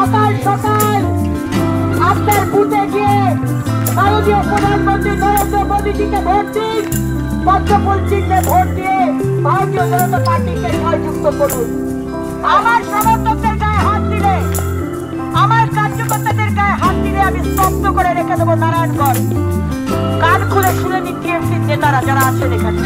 সকাল সকাল আপনার বুথে গিয়ে মাননীয় প্রধানমন্ত্রী নরেন্দ্র মোদীজিকে ভোট দিন। পদ্মফুল চিহ্নে ভোট দিয়ে ভারতীয় জনতা পার্টিকে জয়যুক্ত করুন। আমার সমর্থকদের গায়ে হাত দিলে, আমার কার্যকর্তাদের গায়ে হাত দিলে আমি স্তব্ধ করে রেখে দেবো নারায়ণগঞ্জ। কান খুলে শুনে নিন টিএমসির নেতারা যারা আছেন এখানে।